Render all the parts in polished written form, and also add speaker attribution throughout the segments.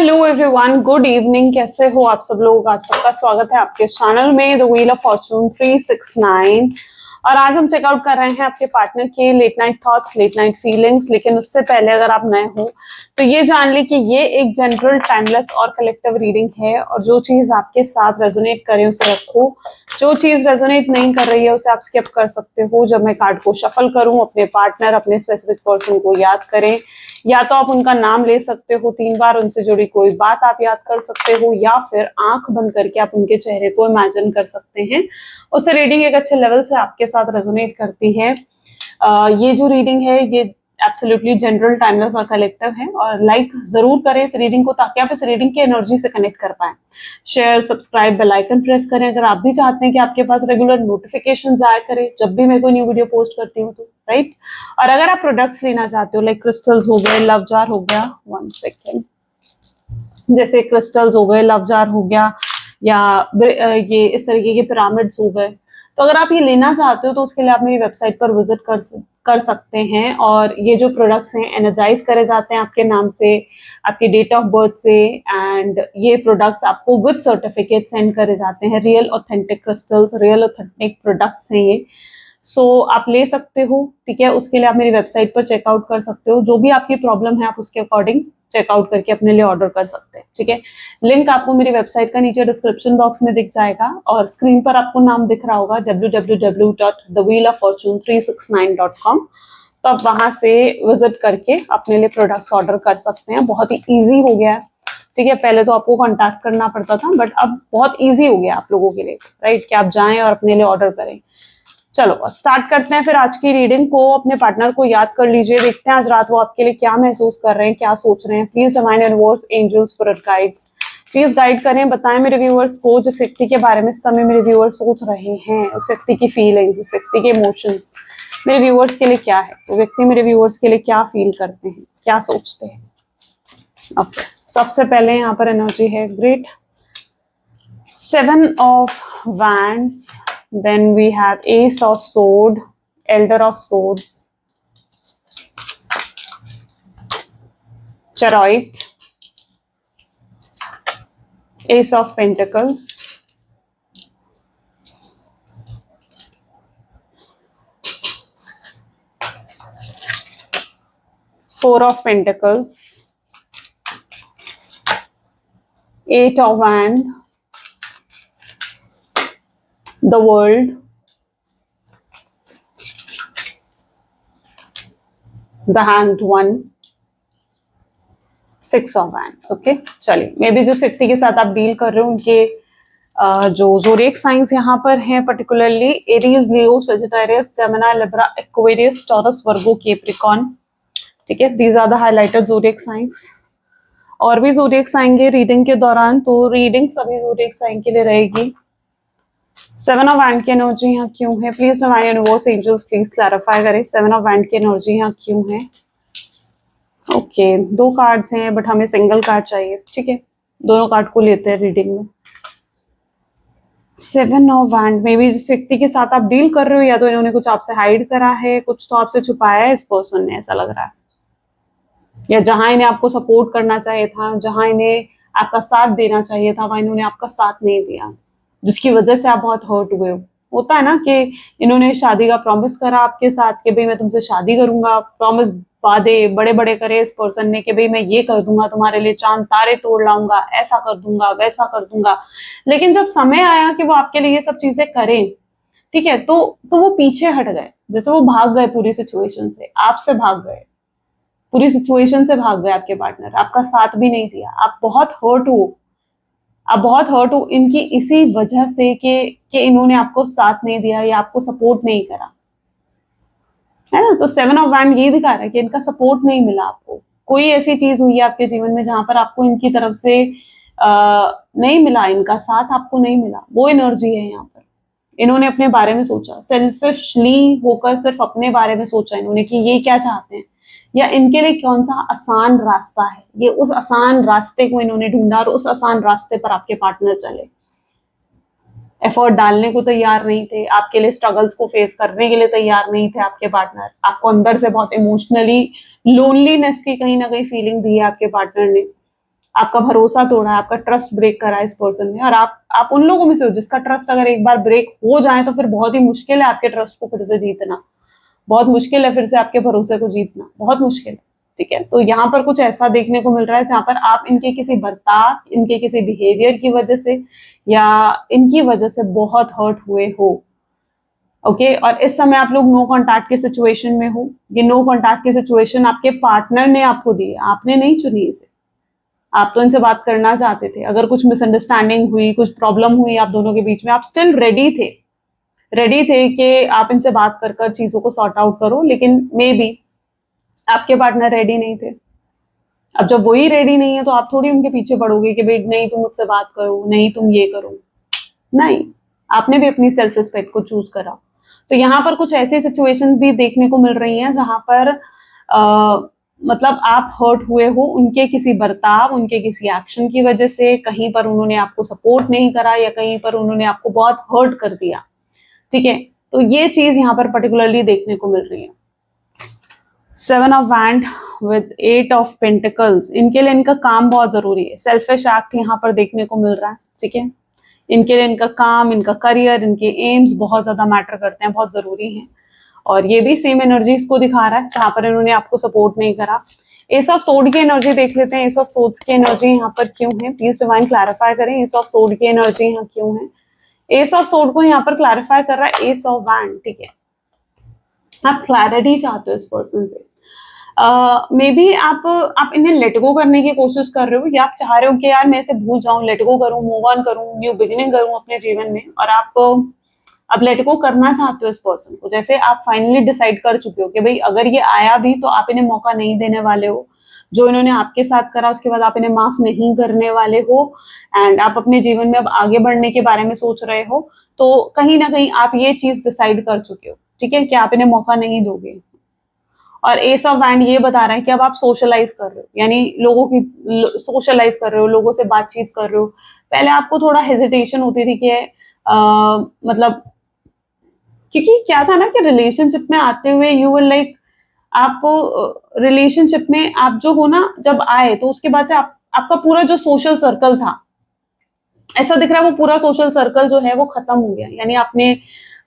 Speaker 1: Hello everyone, good evening. कैसे हो आप सब लोग? आप सबका स्वागत है आपके चैनल में द व्हील ऑफ फॉर्चून 369। और आज हम चेकआउट कर रहे हैं आपके पार्टनर के late night thoughts, late night feelings. लेकिन उससे पहले अगर आप नए हो तो ये जान ली कि ये एक जनरल, टाइमलेस और कलेक्टिव रीडिंग है। और जो चीज आपके साथ रेजोनेट करे उसे रखो, जो चीज रेजोनेट नहीं कर रही है उसे आप स्किप कर सकते हो। जब मैं कार्ड को शफल करूं, अपने पार्टनर, अपने स्पेसिफिक पर्सन को याद करें, या तो आप उनका नाम ले सकते हो 3 बार, उनसे जुड़ी कोई बात आप याद कर सकते हो, या फिर आंख बंद करके आप उनके चेहरे को इमेजिन कर सकते हैं। उससे रीडिंग एक अच्छे लेवल से आपके साथ रेजोनेट करती है। ये जो रीडिंग है ये एब्सोल्युटली जनरल, टाइमलेस और कलेक्टिव है। और लाइक जरूर करें इस रीडिंग को ताकि आप इस रीडिंग की एनर्जी से कनेक्ट कर पाए। Share, subscribe, bell icon press करें अगर आप भी चाहते हैं कि आपके पास रेगुलर नोटिफिकेशन आया करे जब भी मैं कोई न्यू वीडियो पोस्ट करती हूँ तो, राइट। और अगर आप प्रोडक्ट्स लेना चाहते हो, लाइक क्रिस्टल्स हो गए, लव जार हो गया, 1 सेकेंड, जैसे क्रिस्टल्स हो गए, लव जार हो गया, या ये इस तरीके के पिरामिड्स हो गए, तो अगर आप ये लेना चाहते हो तो उसके लिए आप मेरी वेबसाइट पर विजिट कर सकते हैं। और ये जो प्रोडक्ट्स हैं एनर्जाइज करे जाते हैं आपके नाम से, आपके डेट ऑफ बर्थ से। एंड ये प्रोडक्ट्स आपको विद सर्टिफिकेट सेंड करे जाते हैं। Real authentic crystals, real authentic products हैं ये। सो आप ले सकते हो, ठीक है। उसके लिए आप मेरी वेबसाइट पर चेकआउट कर सकते हो। जो भी आपकी प्रॉब्लम है आप उसके अकॉर्डिंग चेकआउट करके अपने लिए ऑर्डर कर सकते हैं, ठीक है। लिंक आपको मेरी वेबसाइट का नीचे डिस्क्रिप्शन बॉक्स में दिख जाएगा, और स्क्रीन पर आपको नाम दिख रहा होगा www.thewheeloffortune369.com। तो आप वहां से विजिट करके अपने लिए प्रोडक्ट्स ऑर्डर कर सकते हैं। बहुत ही ईजी हो गया है, ठीक है। पहले तो आपको कॉन्टैक्ट करना पड़ता था, बट अब बहुत ईजी हो गया आप लोगों के लिए, राइट, कि आप जाएं और अपने लिए ऑर्डर करें। चलो स्टार्ट करते हैं फिर आज की रीडिंग को। अपने पार्टनर को याद कर लीजिए, देखते हैं आज रात वो आपके लिए क्या महसूस कर रहे हैं, क्या सोच रहे हैं। Please divine universe, angels, spirit guides please guide करें, बताएं मेरे व्यूअर्स को जिस व्यक्ति के बारे में इस समय मेरे व्यूअर्स सोच रहे हैं, उस व्यक्ति की फीलिंग्स, उस व्यक्ति के इमोशंस मेरे व्यूअर्स के लिए क्या है। वो व्यक्ति मेरे व्यूअर्स के लिए क्या फील करते हैं, क्या सोचते हैं। ओके, सबसे पहले यहाँ पर एनर्जी है great 7 of Wands, then we have Ace of Sword, Elder of Swords, Chariot, Ace of Pentacles, Four of Pentacles, 8 of Wands, The World, The Hanged One, 6 of Wands। Okay, चलिए may be जिस व्यक्ति के साथ आप deal कर रहे हो उनके जो ज़ोडिएक साइंस यहाँ पर हैं, particularly Aries, Leo, Sagittarius, Gemini, Libra, Aquarius, Taurus, Virgo, Capricorn, ठीक है। These are the highlighted zodiac science. और भी ज़ोडिएक आएंगे रीडिंग के दौरान, तो रीडिंग सभी ज़ोडिएक साइन के लिए रहेगी। 7 ऑफ वैंड की एनर्जी यहाँ क्यों है? Please divine universe, angels please clarify करें 7 ऑफ वैंड की एनर्जी यहाँ क्यों है। ओके, 2 कार्ड्स हैं बट हमें सिंगल कार्ड चाहिए, ठीक है। दोनों कार्ड को लेते हैं रीडिंग में। 7 ऑफ वैंड, मे बी जिस व्यक्ति के साथ आप डील कर रहे हो या तो इन्होंने कुछ आपसे हाइड करा है, कुछ तो आपसे छुपाया है इस पर्सन ने, ऐसा लग रहा है। या जहां इन्हें आपको सपोर्ट करना चाहिए था, जहां इन्हें आपका साथ देना चाहिए था, वहां इन्होंने आपका साथ नहीं दिया, जिसकी वजह से आप बहुत हर्ट हुए हो। होता है ना कि इन्होंने शादी का प्रॉमिस करा आपके साथ कि भाई मैं तुमसे शादी करूंगा, प्रॉमिस, वादे बड़े बड़े करे इस पर्सन ने कि भाई मैं ये कर दूंगा तुम्हारे लिए, चांद तारे तोड़ लाऊंगा, ऐसा कर दूंगा, वैसा कर दूंगा। लेकिन जब समय आया कि वो आपके लिए ये सब चीजें करें, ठीक है, तो वो पीछे हट गए। जैसे वो भाग गए पूरी सिचुएशन से, आपसे भाग गए, पूरी सिचुएशन से भाग गए आपके पार्टनर, आपका साथ भी नहीं दिया। आप बहुत हर्ट हो, आप बहुत हर्ट हो इनकी इसी वजह से कि इन्होंने आपको साथ नहीं दिया या आपको सपोर्ट नहीं करा, है ना। तो 7 ऑफ वैंड ये दिखा रहा है कि इनका सपोर्ट नहीं मिला आपको। कोई ऐसी चीज हुई है आपके जीवन में जहां पर आपको इनकी तरफ से नहीं मिला, इनका साथ आपको नहीं मिला, वो एनर्जी है यहाँ पर। इन्होंने अपने बारे में सोचा, सेल्फिशली होकर सिर्फ अपने बारे में सोचा इन्होंने कि ये क्या चाहते हैं या इनके लिए कौन सा आसान रास्ता है। ये उस आसान रास्ते को इन्होंने ढूंढा और उस आसान रास्ते पर आपके पार्टनर चले। एफर्ट डालने को तैयार नहीं थे, आपके लिए स्ट्रगल्स को फेस करने के लिए तैयार नहीं थे आपके पार्टनर। आपको अंदर से बहुत इमोशनली लोनलीनेस की कहीं ना कहीं फीलिंग दी है आपके पार्टनर ने, आपका भरोसा तोड़ा है, आपका ट्रस्ट ब्रेक करा है इस पर्सन ने, और आप उन लोगों में से हो जिसका ट्रस्ट अगर एक बार ब्रेक हो जाए तो फिर बहुत ही मुश्किल है आपके ट्रस्ट को फिर से जीतना, बहुत मुश्किल है फिर से आपके भरोसे को जीतना, बहुत मुश्किल है। ठीक है, तो यहाँ पर कुछ ऐसा देखने को मिल रहा है जहां पर आप इनके किसी बर्ताव, इनके किसी बिहेवियर की वजह से या इनकी वजह से बहुत हर्ट हुए हो। ओके, और इस समय आप लोग नो कॉन्टैक्ट की सिचुएशन में हो। ये नो कॉन्टैक्ट की सिचुएशन आपके पार्टनर ने आपको दी है, आपने नहीं चुनी इसे। आप तो इनसे बात करना चाहते थे, अगर कुछ मिसअंडरस्टैंडिंग हुई, कुछ प्रॉब्लम हुई आप दोनों के बीच में, आप स्टिल रेडी थे कि आप इनसे बात कर कर चीजों को सॉर्ट आउट करो, लेकिन मे बी आपके पार्टनर रेडी नहीं थे। अब जब वही रेडी नहीं है तो आप थोड़ी उनके पीछे पड़ोगे कि भाई नहीं तुम मुझसे बात करो, नहीं तुम ये करो। नहीं, आपने भी अपनी सेल्फ रिस्पेक्ट को चूज करा। तो यहाँ पर कुछ ऐसी सिचुएशन भी देखने को मिल रही हैं जहां पर मतलब आप हर्ट हुए हो उनके किसी बर्ताव, उनके किसी एक्शन की वजह से। कहीं पर उन्होंने आपको सपोर्ट नहीं करा या कहीं पर उन्होंने आपको बहुत हर्ट कर दिया। ठीक है, तो ये चीज यहाँ पर पर्टिकुलरली देखने को मिल रही है। 7 of wand with 8 of pentacles, इनके लिए इनका काम बहुत जरूरी है। सेल्फिश एक्ट यहाँ पर देखने को मिल रहा है। ठीक है, इनके लिए इनका काम, इनका करियर, इनके एम्स बहुत ज्यादा मैटर करते हैं, बहुत जरूरी हैं। और ये भी सेम एनर्जीज को दिखा रहा है जहां पर इन्होंने आपको सपोर्ट नहीं करा। एस ऑफ सोर्ड की एनर्जी देख लेते हैं। एस ऑफ सोर्ड्स की एनर्जी यहाँ पर क्यों है, प्लीज डिवाइन क्लैरिफाई करें। एस ऑफ सोर्ड की एनर्जी यहाँ क्यों है? एस ऑफ सोर्ड को यहाँ पर क्लैरिफाई कर रहा है एस ऑफ वैंड। ठीक है, आप क्लैरिटी चाहते हो इस पर्सन से। मे बी आप इन्हें लेट गो करने की कोशिश कर रहे हो, या आप चाह रहे हो कि यार मैं इसे भूल जाऊं, लेट गो करूं, मूव ऑन करूं, न्यू बिगिनिंग करूं अपने जीवन में, और आप अब लेट गो करना चाहते हो इस पर्सन को। जैसे आप फाइनली डिसाइड कर चुके हो कि भाई अगर ये आया भी तो आप इन्हें मौका नहीं देने वाले हो। जो इन्होंने आपके साथ करा उसके बाद आप इन्हें माफ नहीं करने वाले हो, एंड आप अपने जीवन में अब आगे बढ़ने के बारे में सोच रहे हो। तो कहीं ना कहीं आप ये चीज डिसाइड कर चुके हो, ठीक है, कि आप इन्हें मौका नहीं दोगे। और एस ऑफ वैंड ये बता रहा है कि अब आप सोशलाइज कर रहे हो, यानी लोगों की सोशलाइज कर रहे हो, लोगों से बातचीत कर रहे हो। पहले आपको थोड़ा हेजिटेशन होती थी कि मतलब क्योंकि क्या था ना कि रिलेशनशिप में आते हुए यू विल लाइक, आपको रिलेशनशिप में आप जो हो ना जब आए तो उसके बाद से आपका पूरा जो सोशल सर्कल था, ऐसा दिख रहा है वो पूरा सोशल सर्कल जो है वो खत्म हो गया। यानी आपने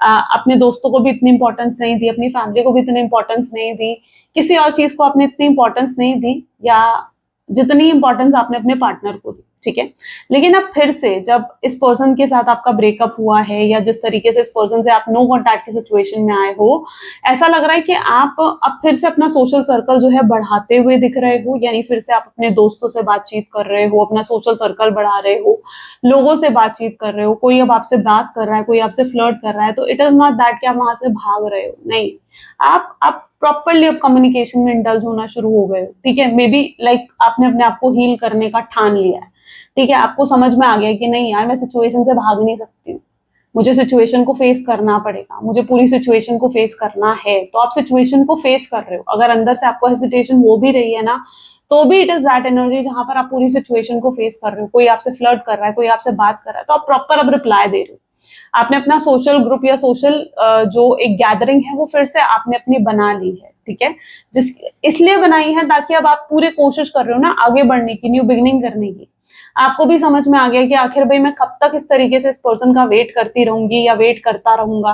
Speaker 1: अपने दोस्तों को भी इतनी इंपॉर्टेंस नहीं दी, अपनी फैमिली को भी इतनी इंपॉर्टेंस नहीं दी, किसी और चीज को आपने इतनी इंपॉर्टेंस नहीं दी, या जितनी इंपॉर्टेंस आपने अपने पार्टनर को दी। ठीक है, लेकिन अब फिर से जब इस पर्सन के साथ आपका ब्रेकअप हुआ है, या जिस तरीके से इस पर्सन से आप नो कॉन्टैक्ट की सिचुएशन में आए हो, ऐसा लग रहा है कि आप अब फिर से अपना सोशल सर्कल जो है बढ़ाते हुए दिख रहे हो। यानी फिर से आप अपने दोस्तों से बातचीत कर रहे हो, अपना सोशल सर्कल बढ़ा रहे हो, लोगों से बातचीत कर रहे हो। कोई अब आपसे बात कर रहा है, कोई आपसे फ्लर्ट कर रहा है, तो इट इज नॉट दैट कि आप वहां से भाग रहे हो, नहीं, आप प्रॉपरली अब कम्युनिकेशन में इंडल्ज होना शुरू हो गए हो। ठीक है, मे बी लाइक आपने अपने आप को हील करने का ठान लिया है। ठीक है, आपको समझ में आ गया कि नहीं यार मैं सिचुएशन से भाग नहीं सकती हूँ, मुझे सिचुएशन को फेस करना पड़ेगा, मुझे पूरी सिचुएशन को फेस करना है। तो आप सिचुएशन को फेस कर रहे हो। अगर अंदर से आपको हेसिटेशन हो भी रही है ना, तो भी इट इज दैट एनर्जी जहां पर आप पूरी सिचुएशन को फेस कर रहे हो। कोई आपसे फ्लर्ट कर रहा है, कोई आपसे बात कर रहा है, तो आप प्रॉपर अब रिप्लाई दे रहे हो। आपने अपना सोशल ग्रुप या सोशल जो एक गैदरिंग है वो फिर से आपने अपनी बना ली है। ठीक है, जिस इसलिए बनाई है ताकि अब आप पूरी कोशिश कर रहे हो ना आगे बढ़ने की, न्यू बिगिनिंग करने की। आपको भी समझ में आ गया कि आखिर भाई मैं कब तक इस तरीके से इस पर्सन का वेट करती रहूंगी या वेट करता रहूंगा,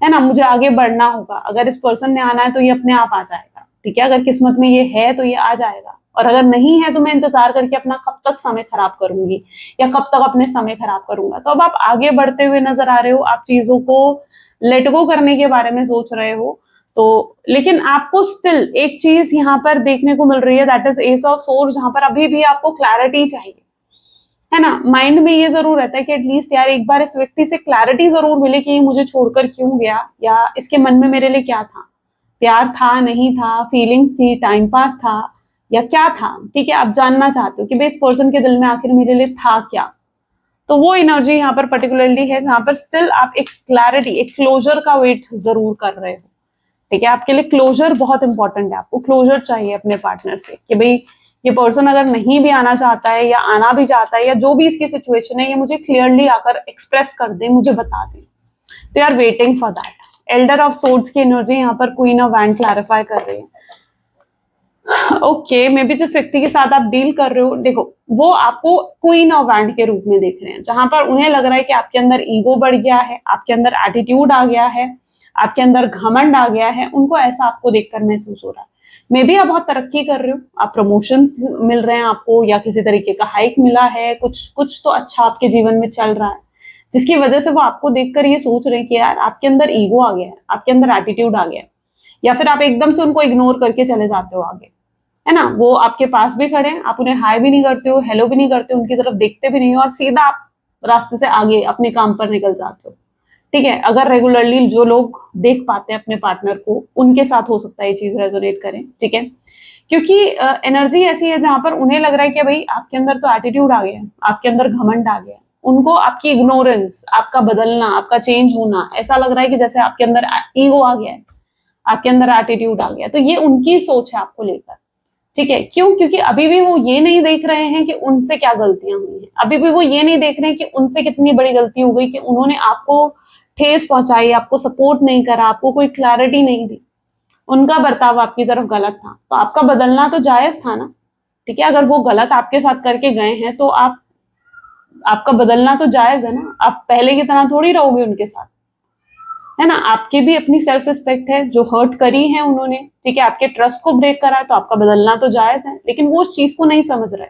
Speaker 1: है ना, मुझे आगे बढ़ना होगा। अगर इस पर्सन ने आना है तो ये अपने आप आ जाएगा। ठीक है, अगर किस्मत में ये है तो ये आ जाएगा, और अगर नहीं है तो मैं इंतजार करके अपना कब तक समय खराब करूंगी या कब तक अपने समय खराब करूंगा। तो अब आप आगे बढ़ते हुए नजर आ रहे हो, आप चीजों को लेट गो करने के बारे में सोच रहे हो। तो लेकिन आपको स्टिल एक चीज यहाँ पर देखने को मिल रही है, that is S of source, जहां पर अभी भी आपको क्लैरिटी चाहिए, है ना। माइंड में ये जरूर रहता है कि एटलीस्ट यार एक बार इस व्यक्ति से क्लैरिटी जरूर मिले कि ये मुझे छोड़कर क्यों गया, या इसके मन में मेरे लिए क्या था, प्यार था, नहीं था, फीलिंग्स थी, टाइम पास था, या क्या था। ठीक है, आप जानना चाहते हो कि भाई इस पर्सन के दिल में आखिर मेरे लिए था क्या। तो वो एनर्जी यहाँ पर पर्टिकुलरली है जहां पर स्टिल आप एक क्लैरिटी, एक क्लोजर का वेट जरूर कर रहे हो। ठीक है, आपके लिए क्लोजर बहुत इंपॉर्टेंट है। आपको क्लोजर चाहिए अपने पार्टनर से कि भाई ये पर्सन अगर नहीं भी आना चाहता है या आना भी चाहता है, या जो भी इसकी सिचुएशन है, ये मुझे क्लियरली आकर एक्सप्रेस कर दे, मुझे बता दे। They are waiting for that. Elder of swords की एनर्जी यहाँ पर क्वीन ऑफ वैंड क्लैरिफाई कर रही है। ओके, मे बी जिस व्यक्ति के साथ आप डील कर रहे हो, देखो वो आपको क्वीन ऑफ वैंड के रूप में देख रहे हैं, जहां पर उन्हें लग रहा है कि आपके अंदर ईगो बढ़ गया है, आपके अंदर एटीट्यूड आ गया है, आपके अंदर घमंड आ गया है, उनको ऐसा आपको देखकर महसूस हो रहा है। मे बी आप बहुत तरक्की कर रहे हो, आप प्रमोशंस मिल रहे हैं आपको, या किसी तरीके का हाइक मिला है, कुछ कुछ तो अच्छा आपके जीवन में चल रहा है, जिसकी वजह से वो आपको देखकर ये सोच रहे हैं कि यार आपके अंदर ईगो आ गया है, आपके अंदर एटीट्यूड आ गया है, या फिर आप एकदम से उनको इग्नोर करके चले जाते हो आगे, है ना? वो आपके पास भी खड़े हैं, आप उन्हें हाय भी नहीं करते हो, हेलो भी नहीं करते हो, उनकी तरफ देखते भी नहीं हो और सीधा आप रास्ते से आगे अपने काम पर निकल जाते हो। ठीक है? अगर रेगुलरली जो लोग देख पाते हैं अपने पार्टनर को, उनके साथ हो सकता है ये चीज़ रेजोनेट करे, ठीक है? क्योंकि एनर्जी ऐसी है जहाँ पर उन्हें लग रहा है कि भई आपके अंदर तो एटीट्यूड आ गया है, आपके अंदर घमंड आ गया है। उनको आपकी इग्नोरेंस, आपका बदलना, आपका चेंज होना, ऐसा लग रहा है कि जैसे आपके अंदर ईगो आ गया है, आपके अंदर एटीट्यूड आ गया है। तो ये उनकी सोच है आपको लेकर। ठीक है, क्यों? क्योंकि अभी भी वो ये नहीं देख रहे हैं कि उनसे क्या गलतियां हुई हैं, अभी भी वो ये नहीं देख रहे हैं कि उनसे कितनी बड़ी गलती हो गई कि उन्होंने आपको ठेस पहुंचाई, आपको सपोर्ट नहीं करा, आपको कोई क्लैरिटी नहीं दी, उनका बर्ताव आपकी तरफ गलत था, तो आपका बदलना तो जायज था ना। ठीक है, अगर वो गलत आपके साथ करके गए हैं तो आपका बदलना तो जायज है ना, आप पहले की तरह थोड़ी रहोगे उनके साथ, है ना? आपकी भी अपनी सेल्फ रिस्पेक्ट है, जो हर्ट करी है उन्होंने, ठीक है, आपके ट्रस्ट को ब्रेक करा है, तो आपका बदलना तो जायज है, लेकिन वो उस चीज को नहीं समझ रहे।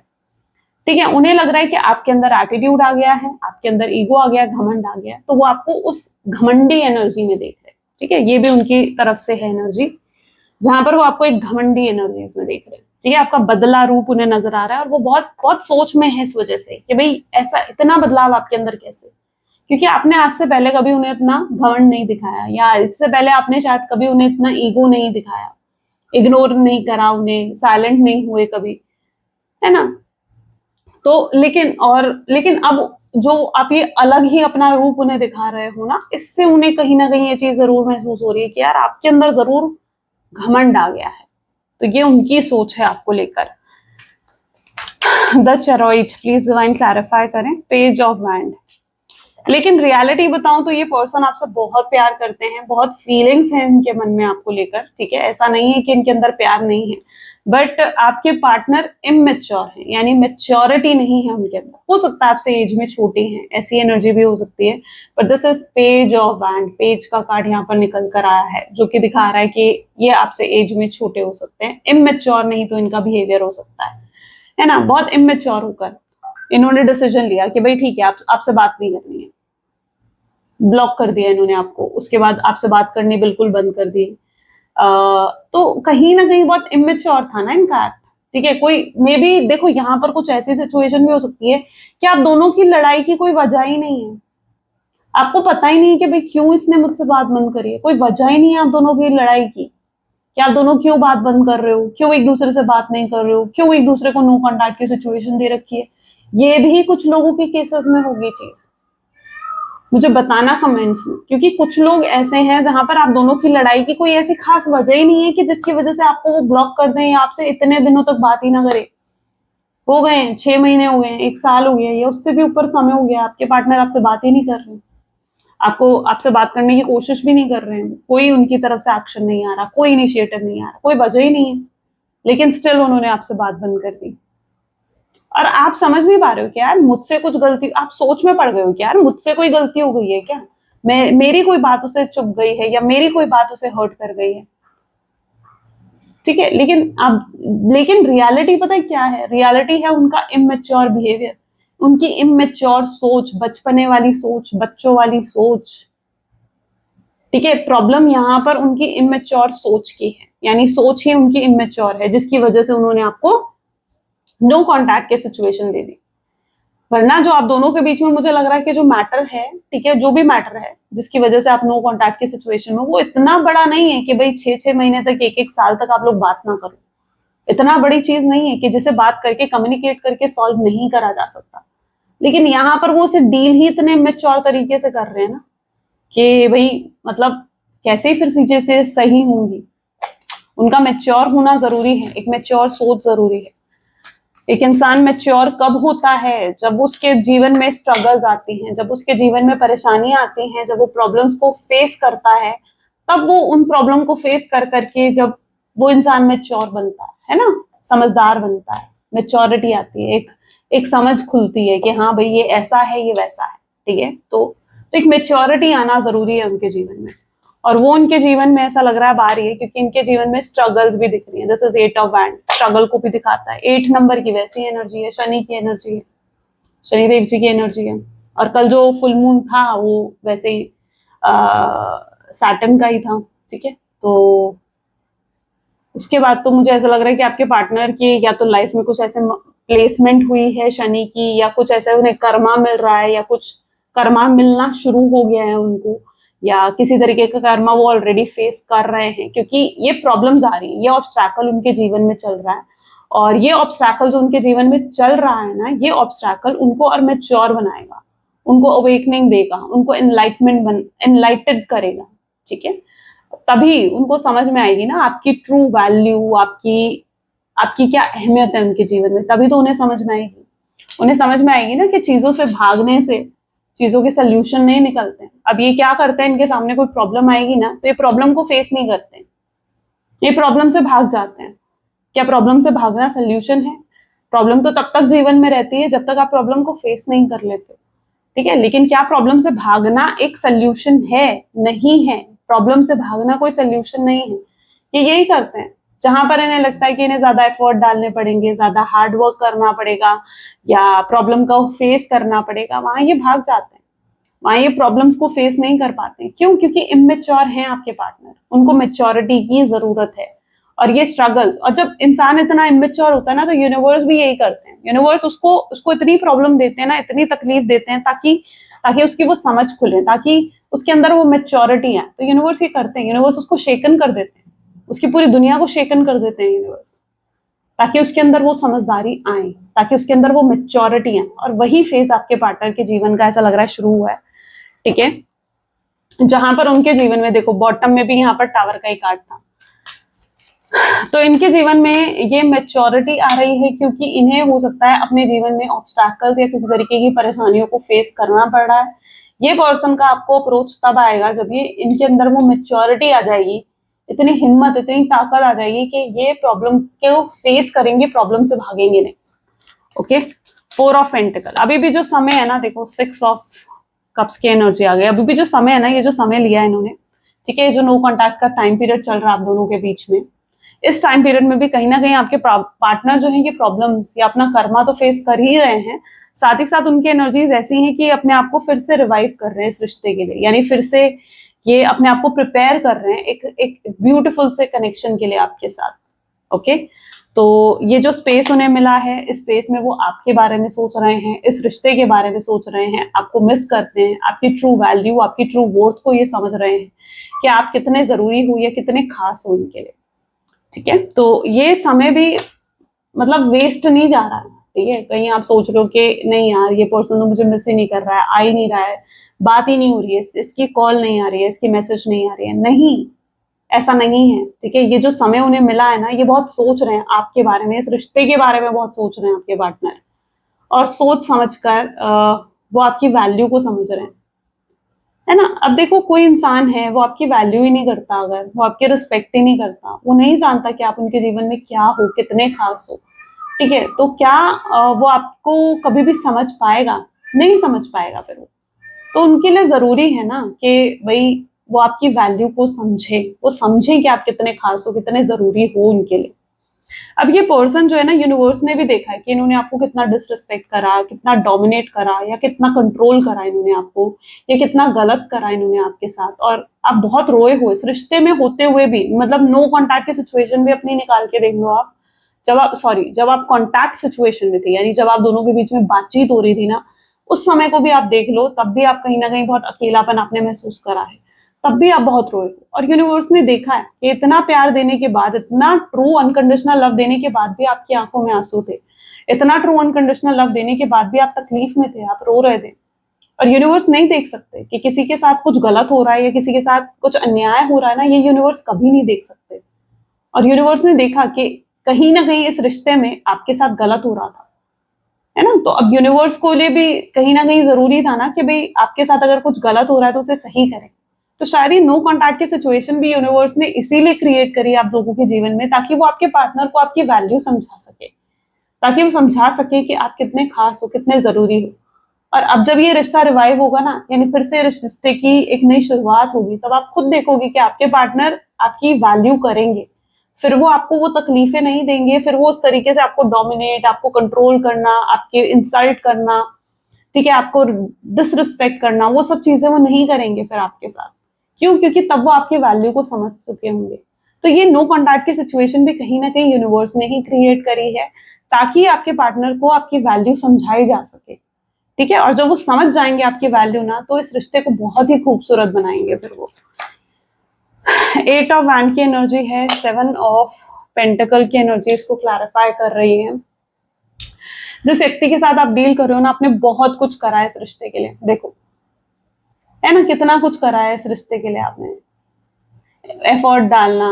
Speaker 1: ठीक है, उन्हें लग रहा है कि आपके अंदर एटीट्यूड आ गया है, आपके अंदर ईगो आ गया, घमंड आ गया, तो वो आपको उस घमंडी एनर्जी में देख रहे हैं। ठीक है, ये भी उनकी तरफ से है एनर्जी, जहां पर वो आपको एक घमंडी एनर्जीज में देख रहे हैं। ठीक है, आपका बदला रूप उन्हें नजर आ रहा है और वो बहुत बहुत सोच में है इस वजह से कि भाई ऐसा इतना बदलाव आपके अंदर कैसे, क्योंकि आपने आज से पहले कभी उन्हें इतना घमंड नहीं दिखाया, या इससे पहले आपने शायद कभी उन्हें इतना ईगो नहीं दिखाया, इग्नोर नहीं करा उन्हें, साइलेंट नहीं हुए कभी, है ना? तो लेकिन अब जो आप ये अलग ही अपना रूप उन्हें दिखा रहे हो ना, इससे उन्हें कहीं ना कहीं ये चीज जरूर महसूस हो रही है कि यार आपके अंदर जरूर घमंड आ गया है। तो ये उनकी सोच है आपको लेकर। द चेरॉइड, प्लीज डिवाइन क्लैरिफाई करें, पेज ऑफ वैंड। लेकिन रियलिटी बताऊं तो ये पर्सन आपसे बहुत प्यार करते हैं, बहुत फीलिंग्स हैं इनके मन में आपको लेकर। ठीक है, ऐसा नहीं है कि इनके अंदर प्यार नहीं है, बट आपके पार्टनर इमेच्योर है, यानी मेच्योरिटी नहीं है उनके अंदर। हो सकता है आपसे एज में छोटे हैं, ऐसी एनर्जी भी हो सकती है, but this is page of wand, page का कार्ड यहाँ पर निकल कर आया है, जो कि दिखा रहा है कि ये आपसे एज में छोटे हो सकते हैं, इमेच्योर नहीं तो इनका बिहेवियर हो सकता है ना? बहुत इमेच्योर होकर इन्होंने डिसीजन लिया कि भाई ठीक है, आपसे बात नहीं करनी है, ब्लॉक कर दिया इन्होंने आपको, उसके बाद आपसे बात करनी बिल्कुल बंद कर दी। तो कहीं ना कहीं बहुत इमेच्योर था ना इनका एक्ट। ठीक है, कोई मे बी देखो यहाँ पर कुछ ऐसी सिचुएशन भी हो सकती है कि आप दोनों की लड़ाई की कोई वजह ही नहीं है, आपको पता ही नहीं है कि भाई क्यों इसने मुझसे बात बंद करी है, कोई वजह ही नहीं है आप दोनों की लड़ाई की, कि आप दोनों क्यों बात बंद कर रहे हो, क्यों एक दूसरे से बात नहीं कर रहे हो, क्यों एक दूसरे को नो कॉन्टैक्ट की सिचुएशन दे रखी है। ये भी कुछ लोगों के केसेस में होगी चीज, मुझे बताना कमेंट्स में, क्योंकि कुछ लोग ऐसे हैं जहां पर आप दोनों की लड़ाई की कोई ऐसी खास वजह ही नहीं है कि जिसकी वजह से आपको वो ब्लॉक कर दें या आपसे इतने दिनों तक बात ही ना करे। हो गए हैं 6 महीने, हो गए हैं 1 साल, हो गया या उससे भी ऊपर समय हो गया, आपके पार्टनर आपसे बात ही नहीं कर रहे, आपको आपसे बात करने की कोशिश भी नहीं कर रहे हैं, कोई उनकी तरफ से एक्शन नहीं आ रहा, कोई इनिशिएटिव नहीं आ रहा, कोई वजह ही नहीं है, लेकिन स्टिल उन्होंने आपसे बात बंद कर दी। और आप समझ नहीं पा रहे हो कि यार मुझसे कुछ गलती, आप सोच में पड़ गए हो कि यार मुझसे कोई गलती हो गई है क्या, मेरी कोई बात उसे चुभ गई है, या मेरी कोई बात उसे हर्ट कर गई है। ठीक है, लेकिन रियलिटी पता है क्या है? रियलिटी है उनका इमेच्योर बिहेवियर, उनकी इमेच्योर सोच, बचपने वाली सोच, बच्चों वाली सोच। ठीक है, प्रॉब्लम यहाँ पर उनकी इमेच्योर सोच की है, यानी सोच ही उनकी इमेच्योर है, जिसकी वजह से उन्होंने आपको नो कॉन्टैक्ट की सिचुएशन दे दी। वरना जो आप दोनों के बीच में मुझे लग रहा है कि जो मैटर है, ठीक है, जो भी मैटर है जिसकी वजह से आप नो कॉन्टैक्ट की सिचुएशन में, वो इतना बड़ा नहीं है कि भाई 6-6 महीने तक, 1-1 साल तक आप लोग बात ना करो। इतना बड़ी चीज नहीं है कि जिसे बात करके, कम्युनिकेट करके सॉल्व नहीं करा जा सकता। लेकिन यहाँ पर वो उसे डील ही इतने मेच्योर तरीके से कर रहे हैं ना कि भाई मतलब कैसे ही फिर चीजें से सही होंगी। उनका मेच्योर होना जरूरी है, एक मेच्योर सोच जरूरी है। एक इंसान मैच्योर कब होता है? जब उसके जीवन में स्ट्रगल्स आती हैं, जब उसके जीवन में परेशानियां आती हैं, जब वो प्रॉब्लम्स को फेस करता है, तब वो उन प्रॉब्लम को फेस कर करके जब वो इंसान मैच्योर बनता है ना, समझदार बनता है, मैच्योरिटी आती है, एक समझ खुलती है कि हाँ भाई ये ऐसा है, ये वैसा है, ठीक है। तो एक मैच्योरिटी आना जरूरी है उनके जीवन में, और वो उनके जीवन में ऐसा लग रहा है अब आ रही है, क्योंकि इनके जीवन में स्ट्रगल्स भी दिख रही है। This is 8 of wand, struggle को भी दिखाता है। 8 नंबर की वैसी एनर्जी है, शनि की एनर्जी है, शनिदेव जी की एनर्जी है। और कल जो फुल मून था वो वैसे ही सैटर्न का ही था, ठीक है। तो उसके बाद तो मुझे ऐसा लग रहा है कि आपके पार्टनर की या तो लाइफ में कुछ ऐसे प्लेसमेंट हुई है शनि की, या कुछ ऐसे उन्हें कर्मा मिल रहा है, या कुछ कर्मा मिलना शुरू हो गया है उनको, या किसी तरीके का कर्मा वो ऑलरेडी फेस कर रहे हैं, क्योंकि ये प्रॉब्लम्स आ रही है, ये ऑब्स्टैकल उनके जीवन में चल रहा है। और ये ऑब्स्टैकल जो उनके जीवन में चल रहा है ना, ये ऑब्स्टैकल उनको और मैच्योर बनाएगा, उनको अवेकनिंग देगा, उनको एनलाइटेड करेगा, ठीक है। तभी उनको समझ में आएगी ना आपकी ट्रू वैल्यू, आपकी आपकी क्या अहमियत है उनके जीवन में, तभी तो उन्हें समझ में आएगी। उन्हें समझ में आएगी ना कि चीजों से भागने से चीजों के सोल्यूशन नहीं निकलते हैं। अब ये क्या करते हैं, इनके सामने कोई प्रॉब्लम आएगी ना, तो ये प्रॉब्लम को फेस नहीं करते, ये प्रॉब्लम से भाग जाते हैं। क्या प्रॉब्लम से भागना सोल्यूशन है? प्रॉब्लम तो तब तक जीवन में रहती है जब तक आप प्रॉब्लम को फेस नहीं कर लेते, ठीक है। लेकिन क्या प्रॉब्लम से भागना एक सोल्यूशन है? नहीं है। प्रॉब्लम से भागना कोई सोल्यूशन नहीं है। ये यही करते हैं जहां पर इन्हें लगता है कि इन्हें ज्यादा एफर्ट डालने पड़ेंगे, ज्यादा हार्ड वर्क करना पड़ेगा, या प्रॉब्लम को फेस करना पड़ेगा, वहां ये भाग जाते हैं, वहां ये प्रॉब्लम्स को फेस नहीं कर पाते। क्यों? क्योंकि इमेच्योर हैं आपके पार्टनर, उनको मेच्योरिटी की जरूरत है। और ये स्ट्रगल्स, और जब इंसान इतना इमेच्योर होता है ना, तो यूनिवर्स भी यही करते हैं। यूनिवर्स उसको इतनी प्रॉब्लम देते हैं ना, इतनी तकलीफ देते हैं, ताकि ताकि उसकी वो समझ खुले, ताकि उसके अंदर वो मेच्योरिटी है। तो यूनिवर्स ये करते हैं, यूनिवर्स उसको शेकन कर देते हैं, उसकी पूरी दुनिया को शेकन कर देते हैं यूनिवर्स, ताकि उसके अंदर वो समझदारी आए, ताकि उसके अंदर वो मेच्योरिटी है। और वही फेज आपके पार्टनर के जीवन का ऐसा लग रहा है शुरू हुआ है, ठीक है। जहां पर उनके जीवन में देखो, बॉटम में भी यहाँ पर टावर का एक कार्ड था। तो इनके जीवन में ये मेच्योरिटी आ रही है, क्योंकि इन्हें हो सकता है अपने जीवन में ऑब्स्टैकल्स या किसी तरीके की परेशानियों को फेस करना पड़ रहा है। ये पर्सन का आपको अप्रोच तब आएगा जब ये इनके अंदर वो मेच्योरिटी आ जाएगी, इतनी हिम्मत, इतनी ताकत आ जाएगी कि ये प्रॉब्लम को फेस करेंगे, प्रॉब्लम से भागेंगे नहीं। Okay, 4 of pentacle. अभी भी जो समय है ना, देखो 6 ऑफ कप्स की एनर्जी आ गई। अभी भी जो समय है ना, ये जो समय लिया है इन्होंने, ठीक है, जो नो कॉन्टैक्ट का टाइम पीरियड चल रहा है आप दोनों के बीच में, इस टाइम पीरियड में भी कहीं ना कहीं आपके पार्टनर जो है ये प्रॉब्लम्स या अपना कर्मा तो फेस कर ही रहे हैं, साथ ही साथ उनकी एनर्जीज ऐसी हैं कि अपने आप को फिर से रिवाइव कर रहे हैं इस रिश्ते के लिए, यानी फिर से ये अपने आप को प्रिपेयर कर रहे हैं एक ब्यूटीफुल से कनेक्शन के लिए आपके साथ। ओके, तो ये जो स्पेस उन्हें मिला है, इस स्पेस में वो आपके बारे में सोच रहे हैं, इस रिश्ते के बारे में सोच रहे हैं, आपको मिस करते हैं, आपकी ट्रू वैल्यू, आपकी ट्रू वर्थ को ये समझ रहे हैं कि आप कितने जरूरी हो या कितने खास हो इनके लिए, ठीक है। तो ये समय भी मतलब वेस्ट नहीं जा रहा है, ठीक है। कहीं आप सोच रहे हो कि नहीं यार, ये पर्सन तो मुझे मिस ही नहीं कर रहा है, आ ही नहीं रहा है, बात ही नहीं हो रही है, इसकी कॉल नहीं आ रही है, इसकी मैसेज नहीं आ रही है, नहीं, ऐसा नहीं है, ठीक है। ये जो समय उन्हें मिला है ना, ये बहुत सोच रहे हैं आपके बारे में, इस रिश्ते के बारे में बहुत सोच रहे हैं आपके पार्टनर, और सोच समझकर वो आपकी वैल्यू को समझ रहे हैं, है ना। अब देखो, कोई इंसान है वो आपकी वैल्यू ही नहीं करता, अगर वो आपकी रिस्पेक्ट ही नहीं करता, वो नहीं जानता कि आप उनके जीवन में क्या हो, कितने खास हो, ठीक है, तो क्या वो आपको कभी भी समझ पाएगा? नहीं समझ पाएगा फिर वो। तो उनके लिए जरूरी है ना कि भाई वो आपकी वैल्यू को समझे, वो समझे कि आप कितने खास हो, कितने जरूरी हो उनके लिए। अब ये पर्सन जो है ना, यूनिवर्स ने भी देखा है कि इन्होंने आपको कितना डिसरिस्पेक्ट करा, कितना डोमिनेट करा, या कितना कंट्रोल करा इन्होंने आपको, या कितना गलत करा इन्होंने आपके साथ, और आप बहुत रोए हो इस रिश्ते में होते हुए भी। मतलब नो कॉन्टैक्ट की सिचुएशन भी अपनी निकाल के देख लो आप, जब आप कॉन्टैक्ट सिचुएशन में थे, यानी जब आप दोनों के बीच में बातचीत हो रही थी ना, उस समय को भी आप देख लो, तब भी आप कहीं ना कहीं बहुत अकेलापन आपने महसूस करा है, तब भी आप बहुत रोए हो। और यूनिवर्स ने देखा है कि इतना प्यार देने के बाद, इतना ट्रू अनकंडीशनल लव देने के बाद भी आपकी आंखों में आंसू थे, इतना ट्रू अनकंडीशनल लव देने के बाद भी आप तकलीफ में थे, आप रो रहे थे। और यूनिवर्स नहीं देख सकते कि किसी के साथ कुछ गलत हो रहा है या किसी के साथ कुछ अन्याय हो रहा है ना, ये यूनिवर्स कभी नहीं देख सकते। और यूनिवर्स ने देखा कि कहीं ना कहीं इस रिश्ते में आपके साथ गलत हो रहा था, है ना। तो अब यूनिवर्स को लिए भी कहीं ना कहीं जरूरी था ना कि भाई आपके साथ अगर कुछ गलत हो रहा है तो उसे सही करें, तो शायद ये नो कॉन्टैक्ट की सिचुएशन भी यूनिवर्स ने इसीलिए क्रिएट करी आप लोगों के जीवन में, ताकि वो आपके पार्टनर को आपकी वैल्यू समझा सके, ताकि वो समझा सके कि आप कितने खास हो, कितने जरूरी हो। और अब जब ये रिश्ता रिवाइव होगा ना, यानी फिर से रिश्ते की एक नई शुरुआत होगी, तब आप खुद देखोगे कि आपके पार्टनर आपकी वैल्यू करेंगे। फिर वो आपको वो तकलीफें नहीं देंगे, फिर वो उस तरीके से आपको डोमिनेट, आपको कंट्रोल करना, आपके इंसल्ट करना, ठीक है, आपको डिसरिस्पेक्ट करना, वो सब चीजें वो नहीं करेंगे फिर आपके साथ। क्यों? क्योंकि तब वो आपकी वैल्यू को समझ चुके होंगे। तो ये नो कॉन्टैक्ट की सिचुएशन भी कहीं ना कहीं यूनिवर्स ने ही क्रिएट करी है, ताकि आपके पार्टनर को आपकी वैल्यू समझाई जा सके, ठीक है। और जब वो समझ जाएंगे आपकी वैल्यू ना, तो इस रिश्ते को बहुत ही खूबसूरत बनाएंगे फिर वो। 8 ऑफ वैंड की एनर्जी है, 7 ऑफ पेंटिकल की एनर्जी इसको क्लैरिफाई कर रही है। जिस व्यक्ति के साथ आप डील कर रहे हो ना, आपने बहुत कुछ करा है इस रिश्ते के लिए, देखो है ना, कितना कुछ करा है इस रिश्ते के लिए आपने, एफर्ट डालना,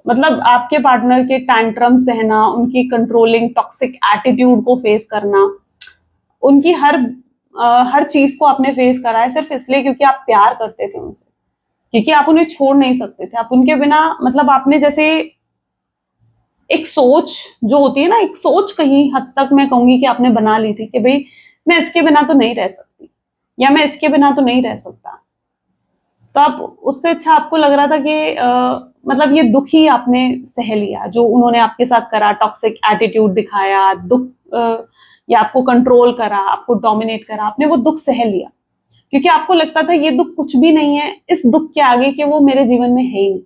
Speaker 1: मतलब आपके पार्टनर के टैंट्रम सहना, उनकी कंट्रोलिंग टॉक्सिक एटीट्यूड को फेस करना, उनकी हर चीज को आपने फेस करा है, सिर्फ इसलिए क्योंकि आप प्यार करते थे उनसे, क्योंकि आप उन्हें छोड़ नहीं सकते थे। आप उनके बिना, मतलब आपने जैसे एक सोच जो होती है ना, एक सोच कहीं हद तक मैं कहूंगी कि आपने बना ली थी कि भाई मैं इसके बिना तो नहीं रह सकती, या मैं इसके बिना तो नहीं रह सकता। तो आप उससे अच्छा आपको लग रहा था कि मतलब ये दुख ही आपने सह लिया जो उन्होंने आपके साथ करा, टॉक्सिक एटीट्यूड दिखाया, दुख, या आपको कंट्रोल करा, आपको डोमिनेट करा, आपने वो दुख सह लिया, क्योंकि आपको लगता था ये दुख कुछ भी नहीं है इस दुख के आगे, कि वो मेरे जीवन में है ही नहीं,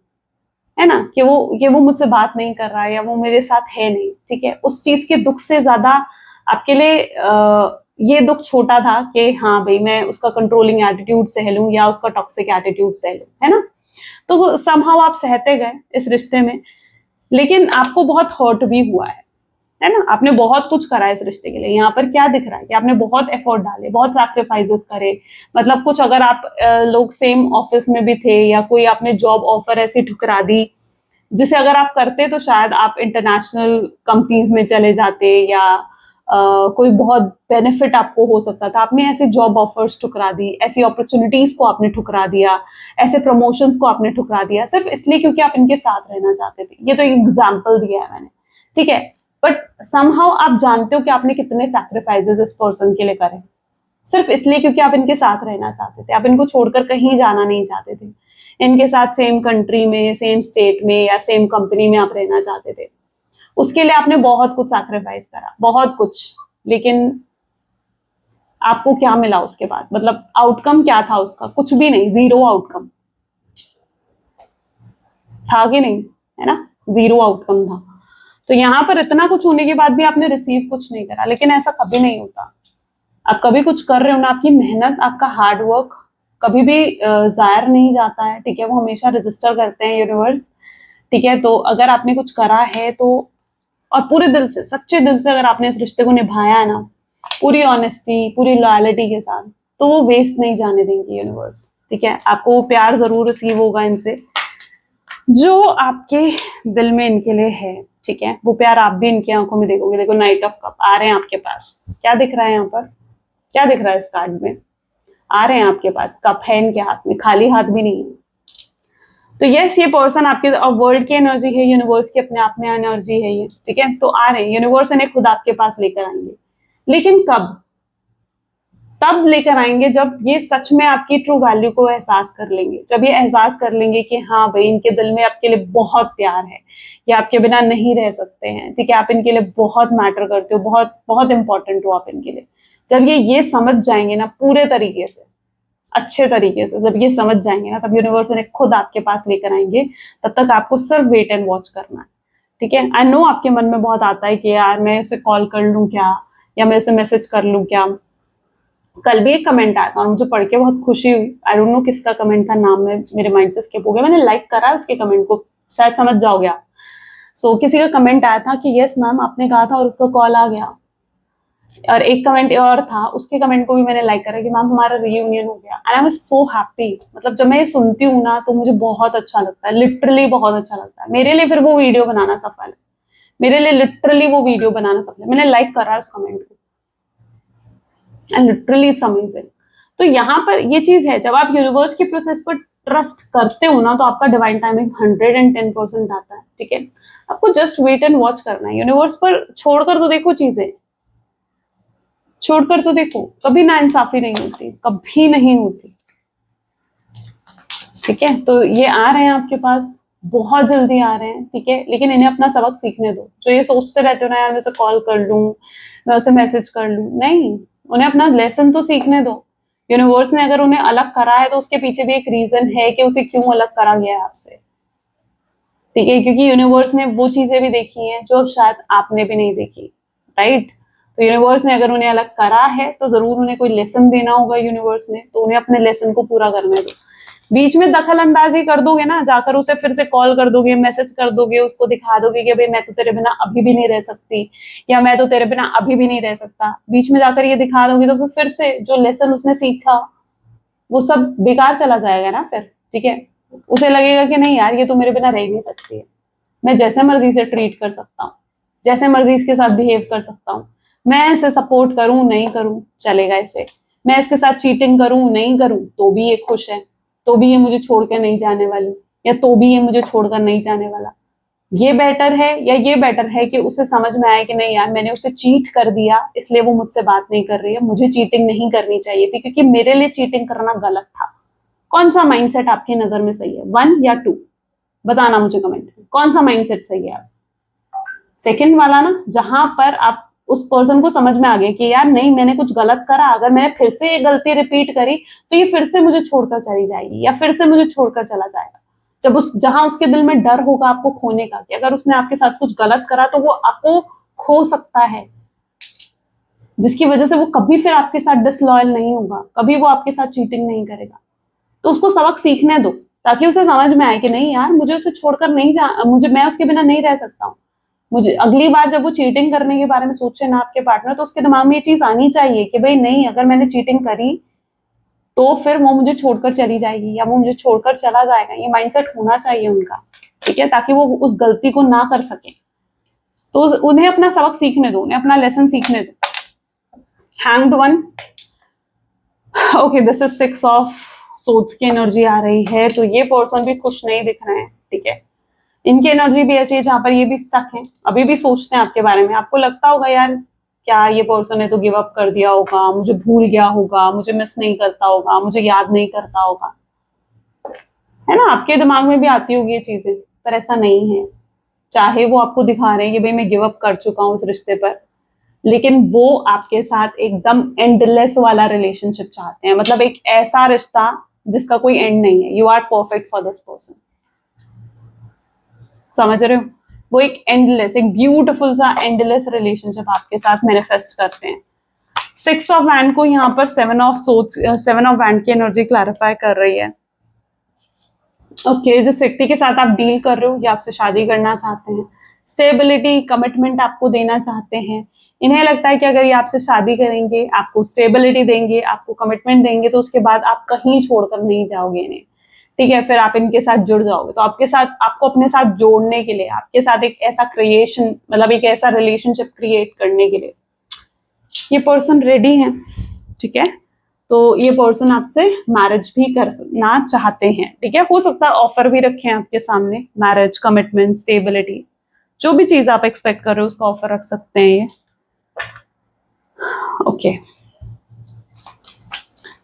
Speaker 1: है ना, कि वो मुझसे बात नहीं कर रहा है, या वो मेरे साथ है नहीं, ठीक है। उस चीज के दुख से ज्यादा आपके लिए ये दुख छोटा था कि हाँ भाई मैं उसका कंट्रोलिंग एटीट्यूड सह लूं, या उसका टॉक्सिक एटीट्यूड सह लूं, है ना। तो समहाउ आप सहते गए इस रिश्ते में, लेकिन आपको बहुत हर्ट भी हुआ है ना। आपने बहुत कुछ करा है इस रिश्ते के लिए। यहाँ पर क्या दिख रहा है कि आपने बहुत एफर्ट डाले, बहुत सैक्रिफाइसेस करे, मतलब कुछ, अगर आप लोग सेम ऑफिस में भी थे, या कोई आपने जॉब ऑफर ऐसी ठुकरा दी जिसे अगर आप करते तो शायद आप इंटरनेशनल कंपनीज में चले जाते, या कोई बहुत बेनिफिट आपको हो सकता था, आपने ऐसे जॉब ऑफर्स ठुकरा दी, ऐसी अपॉर्चुनिटीज को आपने ठुकरा दिया, ऐसे प्रमोशंस को आपने ठुकरा दिया, सिर्फ इसलिए क्योंकि आप इनके साथ रहना चाहते थे। ये तो एक एग्जाम्पल दिया है मैंने, ठीक है। बट समहाउ आप जानते हो कि आपने कितने सैक्रिफाइसेस इस पर्सन के लिए करे, सिर्फ इसलिए क्योंकि आप इनके साथ रहना चाहते थे, आप इनको छोड़कर कहीं जाना नहीं चाहते थे, इनके साथ सेम कंट्री में, सेम स्टेट में, या सेम कंपनी में आप रहना चाहते थे। उसके लिए आपने बहुत कुछ सैक्रिफाइस करा, बहुत कुछ, लेकिन आपको क्या मिला उसके बाद? मतलब आउटकम क्या था उसका? कुछ भी नहीं, जीरो आउटकम था कि नहीं, है ना, जीरो आउटकम था। तो यहाँ पर इतना कुछ होने के बाद भी आपने रिसीव कुछ नहीं करा, लेकिन ऐसा कभी नहीं होता। आप कभी कुछ कर रहे हो ना, आपकी मेहनत, आपका हार्ड वर्क कभी भी जायर नहीं जाता है, ठीक है। वो हमेशा रजिस्टर करते हैं यूनिवर्स, ठीक है। तो अगर आपने कुछ करा है तो, और पूरे दिल से, सच्चे दिल से अगर आपने इस रिश्ते को निभाया है ना, पूरी ऑनेस्टी, पूरी लॉयलिटी के साथ, तो वो वेस्ट नहीं जाने देंगे यूनिवर्स, ठीक है। आपको प्यार जरूर रिसीव होगा इनसे, जो आपके दिल में इनके लिए है, ठीक है। वो प्यार आप भी इनकी आंखों में देखोगे। देखो नाइट ऑफ कप आ रहे हैं आपके पास, क्या दिख रहा है यहाँ पर, क्या दिख रहा है इस कार्ड में? आ रहे हैं आपके पास, कप है इनके हाथ में, खाली हाथ भी नहीं है। तो यस, ये पर्सन आपके, और वर्ल्ड की एनर्जी है, यूनिवर्स की अपने आप में एनर्जी है ये, ठीक है। तो आ रहे हैं यूनिवर्स, इन्हें खुद आपके पास लेकर आएंगे, लेकिन कब? तब लेकर आएंगे जब ये सच में आपकी ट्रू वैल्यू को एहसास कर लेंगे, जब ये एहसास कर लेंगे कि हाँ भाई इनके दिल में आपके लिए बहुत प्यार है, ये आपके बिना नहीं रह सकते हैं, ठीक है। आप इनके लिए बहुत मैटर करते हो, बहुत बहुत इंपॉर्टेंट हो आप इनके लिए। जब ये समझ जाएंगे ना पूरे तरीके से, अच्छे तरीके से, जब ये समझ जाएंगे ना, तब यूनिवर्स इन्हें खुद आपके पास लेकर आएंगे। तब तक आपको सिर्फ वेट एंड वॉच करना है, ठीक है। आई नो आपके मन में बहुत आता है कि यार मैं उसे कॉल कर लूं क्या, या मैं उसे मैसेज कर लूं क्या। कल भी एक कमेंट आया था और मुझे पढ़ के बहुत खुशी हुई। आई डोंट नो किसका कमेंट था, नाम में मेरे माइंड से स्किप हो गया। मैंने लाइक करा उसके कमेंट को, शायद समझ जाओगे आप। सो किसी का कमेंट आया था कि यस मैम आपने कहा था और उसका कॉल आ गया। और एक कमेंट और था, उसके कमेंट को भी मैंने लाइक करा कि मैम हमारा रियूनियन हो गया, and I was so happy. मतलब जब मैं ये सुनती हूँ ना, तो मुझे बहुत अच्छा लगता है, लिटरली बहुत अच्छा लगता है मेरे लिए। फिर वो वीडियो बनाना सफल है मेरे लिए, लिटरली वो वीडियो बनाना सफल है। मैंने लाइक करा है उस कमेंट को, एंड लिटरली इट्स अमेजिंग। तो यहाँ पर ये चीज है, जब आप यूनिवर्स के प्रोसेस पर ट्रस्ट करते हो ना, तो आपका डिवाइन टाइमिंग 110% आता है। ठीक है, आपको जस्ट वेट एंड वॉच करना है। यूनिवर्स पर छोड़कर तो देखो चीजें, छोड़कर तो देखो, कभी ना इंसाफी नहीं होती, कभी नहीं होती। ठीक है, तो ये आ रहे हैं आपके पास, बहुत जल्दी आ रहे हैं। ठीक है, लेकिन इन्हें अपना सबक सीखने दो। जो ये सोचते रहते हो ना, यार मैं उसे कॉल कर लूं, मैं उसे मैसेज कर लूं, नहीं, उन्हें अपना लेसन तो सीखने दो। यूनिवर्स ने अगर उन्हें अलग करा है, तो उसके पीछे भी एक रीजन है कि उसे क्यों अलग करा गया है आपसे। ठीक है, क्योंकि यूनिवर्स ने वो चीजें भी देखी हैं जो शायद आपने भी नहीं देखी। राइट, तो यूनिवर्स ने अगर उन्हें अलग करा है, तो जरूर उन्हें कोई लेसन देना होगा यूनिवर्स ने, तो उन्हें अपने लेसन को पूरा करने दो। बीच में दखल अंदाजी कर दोगे ना, जाकर उसे फिर से कॉल कर दोगे, मैसेज कर दोगे, उसको दिखा दोगे कि भाई मैं तो तेरे बिना अभी भी नहीं रह सकती, या मैं तो तेरे बिना अभी भी नहीं रह सकता, बीच में जाकर ये दिखा दोगे, तो फिर से जो लेसन उसने सीखा वो सब बेकार चला जाएगा ना फिर। ठीक है, उसे लगेगा कि नहीं यार, ये तो मेरे बिना रह नहीं सकती है, मैं जैसे मर्जी से ट्रीट कर सकता हूँ, जैसे मर्जी इसके साथ बिहेव कर सकता हूँ, मैं इसे सपोर्ट करूं नहीं करूं चलेगा इसे, मैं इसके साथ चीटिंग करूं नहीं करूं तो भी ये खुश है, तो भी ये मुझे छोड़ कर नहीं जाने वाली, या तो भी ये मुझे छोड़कर नहीं जाने वाला। ये बेटर है, या ये बेटर है कि उसे समझ में आए कि नहीं यार, मैंने उसे चीट कर दिया, इसलिए वो मुझसे बात नहीं कर रही है, मुझे चीटिंग नहीं करनी चाहिए थी, क्योंकि मेरे लिए चीटिंग करना गलत था। कौन सा माइंडसेट आपकी नजर में सही है, 1 या 2? बताना मुझे कमेंट में, कौन सा माइंडसेट सही है। आप सेकंड वाला ना, जहां पर आप उस पर्सन को समझ में आ गया कि यार नहीं, मैंने कुछ गलत करा, अगर मैंने फिर से ये गलती रिपीट करी तो ये फिर से मुझे छोड़कर चली जाएगी, या फिर से मुझे छोड़कर चला जाएगा। जब जहां उसके दिल में डर होगा आपको खोने का, कि अगर उसने आपके साथ कुछ गलत करा तो वो आपको खो सकता है, जिसकी वजह से वो कभी फिर आपके साथ डिसलॉयल नहीं होगा, कभी वो आपके साथ चीटिंग नहीं करेगा। तो उसको सबक सीखने दो, ताकि उसे समझ में आए कि नहीं यार, मुझे उसे छोड़कर नहीं जा, मुझे, मैं उसके बिना नहीं रह सकता हूँ। मुझे अगली बार जब वो चीटिंग करने के बारे में सोचे ना आपके पार्टनर, तो उसके दिमाग में ये चीज आनी चाहिए कि भाई नहीं, अगर मैंने चीटिंग करी तो फिर वो मुझे छोड़कर चली जाएगी, या वो मुझे छोड़कर चला जाएगा। ये माइंडसेट होना चाहिए उनका। ठीक है, ताकि वो उस गलती को ना कर सके। तो उन्हें अपना सबक सीखने दो, उन्हें अपना लेसन सीखने दो। Hanged one, okay, this is 6 of सोच की एनर्जी आ रही है, तो ये पर्सन भी खुश नहीं दिख रहे हैं। ठीक है, इनकी एनर्जी भी ऐसी है जहां पर ये भी स्टक है, अभी भी सोचते हैं आपके बारे में। आपको लगता होगा यार, क्या ये पर्सन ने तो गिव अप कर दिया होगा, मुझे भूल गया होगा, मुझे मिस नहीं करता होगा, मुझे याद नहीं करता होगा, है ना, आपके दिमाग में भी आती होगी ये चीजें। पर ऐसा नहीं है। चाहे वो आपको दिखा रहे हैं कि भाई मैं गिव अप कर चुका हूँ इस रिश्ते पर, लेकिन वो आपके साथ एकदम एंडलेस वाला रिलेशनशिप चाहते हैं, मतलब एक ऐसा रिश्ता जिसका कोई एंड नहीं है। You are perfect for this person, समझ रहे हो? वो एक एंडलेस, एक ब्यूटीफुल सा एंडलेस रिलेशनशिप आपके साथ मैनिफेस्ट करते हैं। 6 ऑफ वैंड को यहाँ पर 7 ऑफ सोर्ड्स, 7 ऑफ वैंड की एनर्जी क्लैरिफाई कर रही है। ओके, जिस व्यक्ति के साथ आप डील कर रहे हो, या आपसे शादी करना चाहते हैं, स्टेबिलिटी, कमिटमेंट आपको देना चाहते हैं। इन्हें लगता है कि अगर ये आपसे शादी करेंगे, आपको स्टेबिलिटी देंगे, आपको कमिटमेंट देंगे, तो उसके बाद आप कहीं छोड़कर नहीं जाओगे इन्हें। ठीक है, फिर आप इनके साथ जुड़ जाओगे। तो आपके साथ, आपको अपने साथ जोड़ने के लिए, आपके साथ एक ऐसा क्रिएशन, मतलब एक ऐसा रिलेशनशिप क्रिएट करने के लिए ये पर्सन रेडी है। ठीक है, तो ये पर्सन आपसे मैरिज भी करना चाहते हैं। ठीक है, हो सकता है ऑफर भी रखें आपके सामने, मैरिज, कमिटमेंट, स्टेबिलिटी, जो भी चीज आप एक्सपेक्ट कर रहे हो उसका ऑफर रख सकते हैं ये। ओके,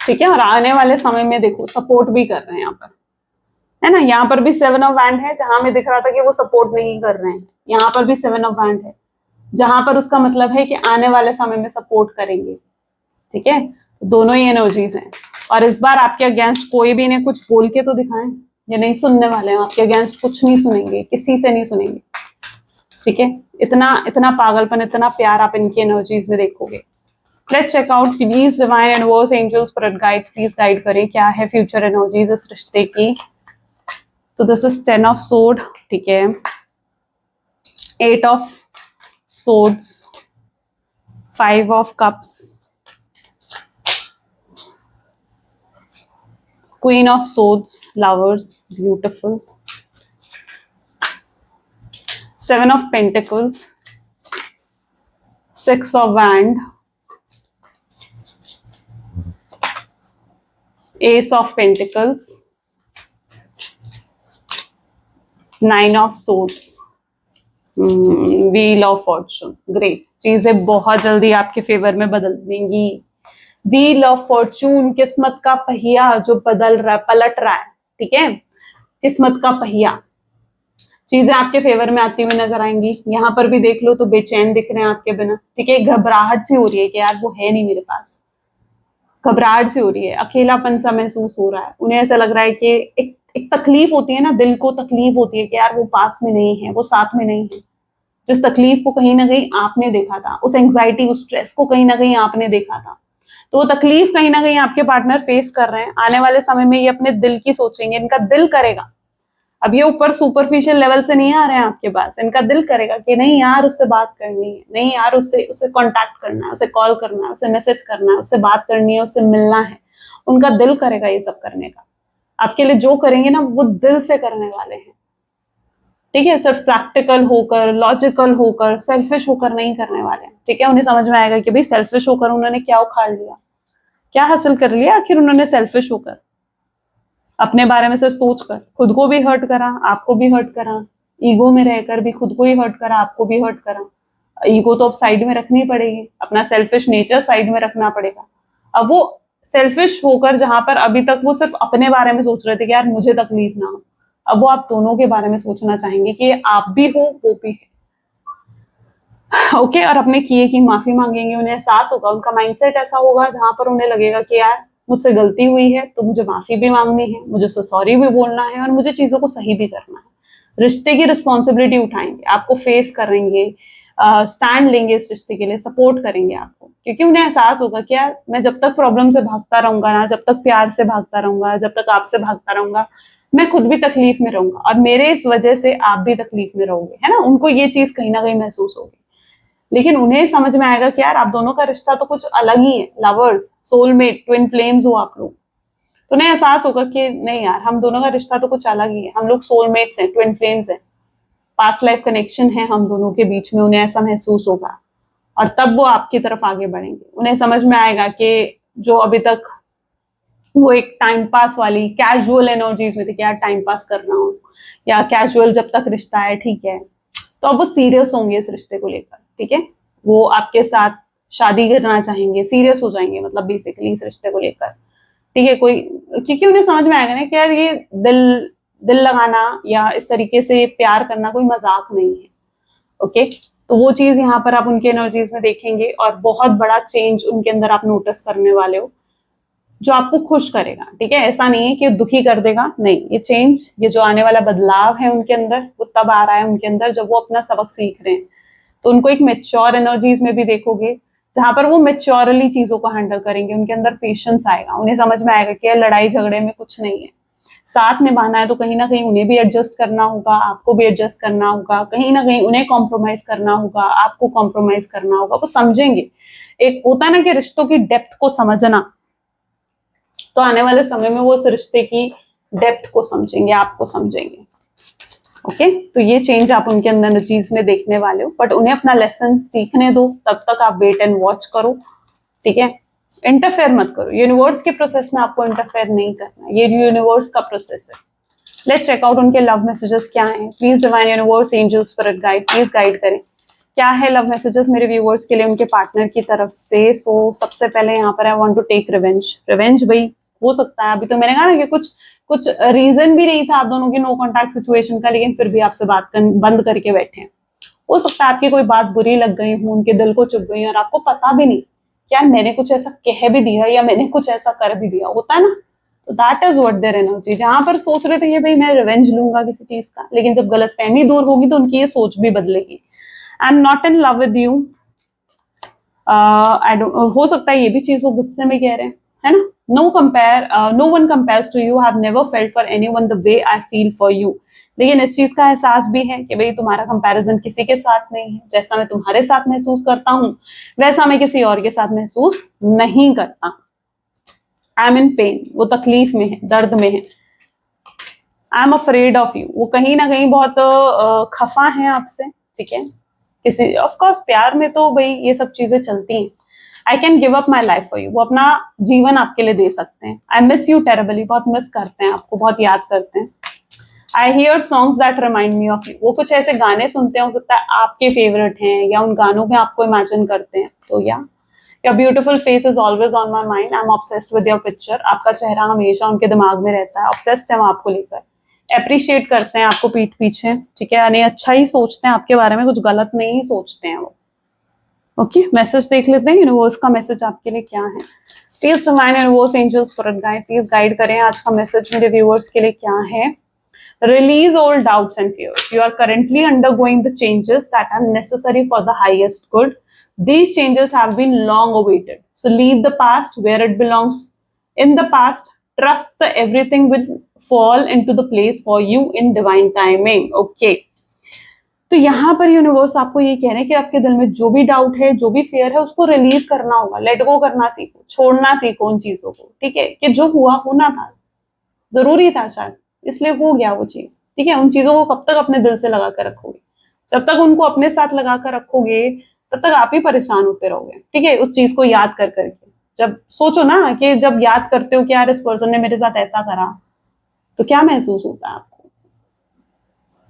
Speaker 1: ठीक है, और आने वाले समय में देखो सपोर्ट भी कर रहे हैं यहाँ पर, है ना। यहाँ पर भी 7 ऑफ वैंड है, जहां में दिख रहा था कि वो सपोर्ट नहीं कर रहे हैं, यहाँ पर भी 7 ऑफ वैंड है, जहां पर उसका मतलब है कि आने वाले समय में सपोर्ट करेंगे। ठीक है, तो दोनों ही एनर्जीज हैं। और इस बार आपके अगेंस्ट कोई भी इन्हें कुछ बोल के तो दिखाएं, ये नहीं सुनने वाले हैं आपके अगेंस्ट, कुछ नहीं सुनेंगे, किसी से नहीं सुनेंगे। ठीक है, इतना इतना पागलपन, इतना प्यार आप इनकी एनर्जीज में देखोगे। Let's check out, please divine universe, angels, spirit guides, please guide करें क्या है फ्यूचर एनर्जीज इस रिश्ते की। तो दिस इज 10 ऑफ सोर्ड, ठीक है, 8 of swords, 5 of cups, Queen of Swords, Lovers, beautiful. 7 of Pentacles, 6 of Wand, S of pentacles, 9 of swords, wheel of Fortune. Great, चीजें बहुत जल्दी आपके फेवर में बदल देंगी। व्हील ऑफ फॉर्चून, किस्मत का पहिया जो बदल रहा है, पलट रहा है, ठीक है, किस्मत का पहिया। चीजें आपके फेवर में आती हुई नजर आएंगी। यहाँ पर भी देख लो तो बेचैन दिख रहे हैं आपके बिना, ठीक है, घबराहट सी हो रही है कि यार वो है नहीं मेरे पास, घबराहट सी हो रही है, अकेलापन सा महसूस हो रहा है। उन्हें ऐसा लग रहा है कि एक तकलीफ होती है ना, दिल को तकलीफ होती है कि यार वो पास में नहीं है, वो साथ में नहीं है। जिस तकलीफ को कहीं ना कहीं आपने देखा था, उस एंग्जाइटी, उस स्ट्रेस को कहीं ना कहीं आपने देखा था, तो वो तकलीफ कहीं ना कहीं आपके पार्टनर फेस कर रहे हैं। आने वाले समय में ये अपने दिल की सोचेंगे, इनका दिल करेगा, अब ये ऊपर सुपरफिशियल लेवल से नहीं आ रहे हैं आपके पास, इनका दिल करेगा कि नहीं यार उससे बात करनी है, नहीं यार उससे उसे कांटेक्ट करना है, उसे कॉल करना है, उसे मैसेज करना है, उससे बात करनी है, उससे मिलना है। उनका दिल करेगा ये सब करने का। आपके लिए जो करेंगे ना वो दिल से करने वाले हैं, ठीक है, सिर्फ प्रैक्टिकल होकर, लॉजिकल होकर, सेल्फिश होकर नहीं करने वाले हैं, ठीक है। उन्हें समझ में आएगा कि भाई सेल्फिश होकर उन्होंने क्या उखाड़ लिया, क्या हासिल कर लिया आखिर उन्होंने सेल्फिश होकर, अपने बारे में सिर्फ सोचकर खुद को भी हर्ट करा, आपको भी हर्ट करा, ईगो में रहकर भी खुद को ही हर्ट करा, आपको भी हर्ट करा। ईगो तो अब साइड में रखनी पड़ेगी, अपना सेल्फिश नेचर साइड में रखना पड़ेगा। अब वो सेल्फिश होकर जहां पर अभी तक वो सिर्फ अपने बारे में सोच रहे थे कि यार मुझे तकलीफ ना हो, अब वो आप दोनों के बारे में सोचना चाहेंगे कि आप भी हो वो भी है, ओके। और अपने किए की माफी मांगेंगे, उन्हें एहसास होगा, उनका माइंडसेट ऐसा होगा जहां पर उन्हें लगेगा कि यार मुझसे गलती हुई है तो मुझे माफी भी मांगनी है, मुझे सॉरी भी बोलना है और मुझे चीजों को सही भी करना है। रिश्ते की रिस्पॉन्सिबिलिटी उठाएंगे, आपको फेस करेंगे, स्टैंड लेंगे इस रिश्ते के लिए, सपोर्ट करेंगे आपको, क्योंकि उन्हें एहसास होगा कि यार मैं जब तक प्रॉब्लम से भागता रहूंगा ना, जब तक प्यार से भागता रहूंगा, जब तक आपसे भागता रहूंगा, मैं खुद भी तकलीफ में रहूंगा और मेरे इस वजह से आप भी तकलीफ में रहोगे, है ना। उनको ये चीज कहीं ना कहीं महसूस होगी, लेकिन उन्हें समझ में आएगा कि यार आप दोनों का रिश्ता तो कुछ अलग ही है, लवर्स, सोलमेट, ट्विन फ्लेम्स हो आप लोग। तो उन्हें एहसास होगा कि नहीं यार हम दोनों का रिश्ता तो कुछ अलग ही है, हम लोग सोलमेट्स हैं, ट्विन फ्लेम्स हैं, पास्ट लाइफ कनेक्शन है हम दोनों के बीच में। उन्हें ऐसा महसूस होगा और तब वो आपकी तरफ आगे बढ़ेंगे। उन्हें समझ में आएगा कि जो अभी तक वो एक टाइम पास वाली कैजुअल एनर्जीज में थे कि यार टाइम पास कर रहा हूँ या कैजुअल जब तक रिश्ता है ठीक है, तो अब वो सीरियस होंगे इस रिश्ते को लेकर, ठीक है। वो आपके साथ शादी करना चाहेंगे, सीरियस हो जाएंगे मतलब बेसिकली इस रिश्ते को लेकर, ठीक है। कोई, क्योंकि उन्हें समझ में आएगा ना कि यार ये दिल दिल लगाना या इस तरीके से प्यार करना कोई मजाक नहीं है, ओके। तो वो चीज यहाँ पर आप उनके एनर्जीज में देखेंगे और बहुत बड़ा चेंज उनके अंदर आप नोटिस करने वाले हो जो आपको खुश करेगा, ठीक है। ऐसा नहीं है कि दुखी कर देगा, नहीं, ये चेंज, ये जो आने वाला बदलाव है उनके अंदर वो तब आ रहा है उनके अंदर जब वो अपना सबक सीख रहे हैं। तो उनको एक मेच्योर एनर्जीज में भी देखोगे जहां पर वो मेच्योरली चीजों को हैंडल करेंगे, उनके अंदर पेशेंस आएगा, उन्हें समझ में आएगा कि लड़ाई झगड़े में कुछ नहीं है, साथ निभाना है तो कहीं ना कहीं उन्हें भी एडजस्ट करना होगा, आपको भी एडजस्ट करना होगा, कहीं ना कहीं उन्हें कॉम्प्रोमाइज करना होगा, आपको कॉम्प्रोमाइज करना होगा। वो समझेंगे, एक होता ना कि रिश्तों की डेप्थ को समझना, तो आने वाले समय में वो उस रिश्ते की डेप्थ को समझेंगे, आपको समझेंगे, ओके। तो ये चेंज आप उनके अंदर चीज में देखने वाले हो, बट उन्हें अपना लेसन सीखने दो, तब तक आप वेट एंड वॉच करो, ठीक है। इंटरफेयर मत करो, यूनिवर्स के प्रोसेस में आपको इंटरफेयर नहीं करना, ये यूनिवर्स का प्रोसेस है। लेट्स चेक आउट उनके लव मैसेजेस क्या हैं। Please divine universe, angels, spirit guide, please guide करें क्या है लव मैसेजेस मेरे व्यूअर्स के लिए उनके पार्टनर की तरफ से। सो सबसे पहले यहाँ पर I want to take revenge. Revenge भाई हो सकता है, अभी तो मैंने कहा ना कि कुछ रीजन भी नहीं था आप दोनों की नो कॉन्टैक्ट सिचुएशन का, लेकिन फिर भी आपसे बात बंद करके बैठे हैं। हो सकता है आपकी कोई बात बुरी लग गई हो, उनके दिल को चुभ गई और आपको पता भी नहीं कि यार मैंने कुछ ऐसा कह भी दिया या मैंने कुछ ऐसा कर भी दिया, होता है ना। तो that is what their energy, जहां पर सोच रहे थे ये भाई मैं रिवेंज लूंगा किसी चीज का, लेकिन जब गलतफहमी दूर होगी तो उनकी ये सोच भी बदलेगी। I am not in love with you, I don't, हो सकता है ये भी चीज वो गुस्से में कह रहे हैं, है ना। No compare, no one compares to you, have never felt for anyone the way I feel for you. लेकिन इस चीज का एहसास भी है कि भाई तुम्हारा कंपैरिजन किसी के साथ नहीं है, जैसा मैं तुम्हारे साथ महसूस करता हूं वैसा मैं किसी और के साथ महसूस नहीं करता। आई एम इन पेन, वो तकलीफ में है, दर्द में है। I am afraid of you, वो कहीं ना कहीं बहुत खफा है आपसे, ठीक है। किसी ऑफ कोर्स प्यार में तो भाई ये सब चीजें चलती हैं, I can give up my life for you, वो अपना जीवन आपके लिए दे सकते हैं। आई मिस यू टेरेबली, बहुत मिस करते हैं आपको, बहुत याद करते हैं। I hear songs that remind me of you, वो कुछ ऐसे गाने सुनते हैं, हो सकता है आपके फेवरेट हैं या उन गानों में आपको इमेजिन करते हैं। तो या your beautiful face is always on my mind, I am obsessed with your picture, आपका चेहरा हमेशा उनके दिमाग में रहता है, ऑब्सेस्ड है वो आपको लेकर, अप्रिशिएट करते हैं आपको पीठ पीछे, ठीक है, यानी अच्छा ही सोचते हैं आपके बारे में, कुछ गलत नहीं सोचते हैं वो। ओके, मैसेज देख लेते हैं यूनिवर्स का मैसेज आपके लिए क्या है। Please divine universe angels spirit guide, please guide करें आज का मैसेज मेरे व्यूअर्स के लिए क्या है। Release all doubts and fears, you are currently undergoing the changes that are necessary for the highest good, these changes have been long awaited, so leave the past where it belongs in the past, trust that everything will fall into the place for you in divine timing. Okay, तो यहाँ पर universe आपको ये कह रहे हैं कि आपके दिल में जो भी डाउट है, जो भी फियर है, उसको रिलीज करना होगा, लेट गो करना सीखो, छोड़ना सीखो उन चीजों को, ठीक है, कि जो हुआ होना था, जरूरी था शायद, इसलिए हो गया वो चीज, ठीक है। उन चीजों को कब तक अपने दिल से लगा कर रखोगे, जब तक उनको अपने साथ लगा कर रखोगे तब तक आप ही परेशान होते रहोगे, ठीक है, उस चीज को याद कर करके। जब सोचो ना कि जब याद करते हो कि यार इस पर्सन ने मेरे साथ ऐसा करा, तो क्या महसूस होता है आपको,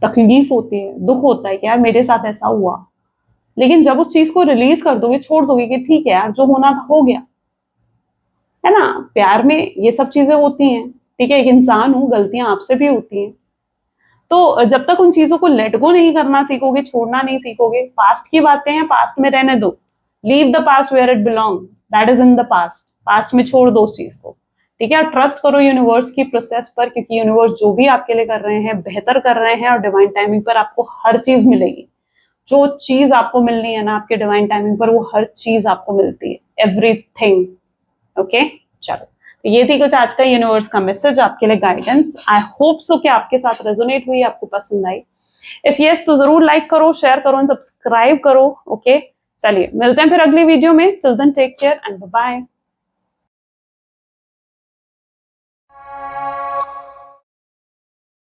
Speaker 1: तकलीफ होती है, दुख होता है कि यार मेरे साथ ऐसा हुआ। लेकिन जब उस चीज को रिलीज कर दोगे, छोड़ दोगे कि ठीक है यार जो होना था हो गया, है ना, प्यार में ये सब चीजें होती हैं, ठीक है, एक इंसान हूं, गलतियां आपसे भी होती हैं। तो जब तक उन चीजों को लेट गो नहीं करना सीखोगे, छोड़ना नहीं सीखोगे, पास्ट की बातें हैं पास्ट में रहने दो, leave the past where it belong, that is in the past, past में छोड़ दो उस चीज को, ठीक है। ट्रस्ट करो यूनिवर्स की प्रोसेस पर, क्योंकि यूनिवर्स जो भी आपके लिए कर रहे हैं बेहतर कर रहे हैं, और डिवाइन टाइमिंग पर आपको हर चीज मिलेगी। जो चीज आपको मिलनी है ना आपके डिवाइन टाइमिंग पर, वो हर चीज आपको मिलती है, एवरीथिंग। ओके, चलो, तो ये थी कुछ आज का यूनिवर्स का मैसेज आपके लिए, गाइडेंस। आई होप सो कि आपके साथ रेजोनेट हुई, आपको पसंद आई। इफ यस तो जरूर लाइक करो, शेयर करो, सब्सक्राइब करो। ओके, चलिए मिलते हैं फिर अगली वीडियो में। Till then take care and bye.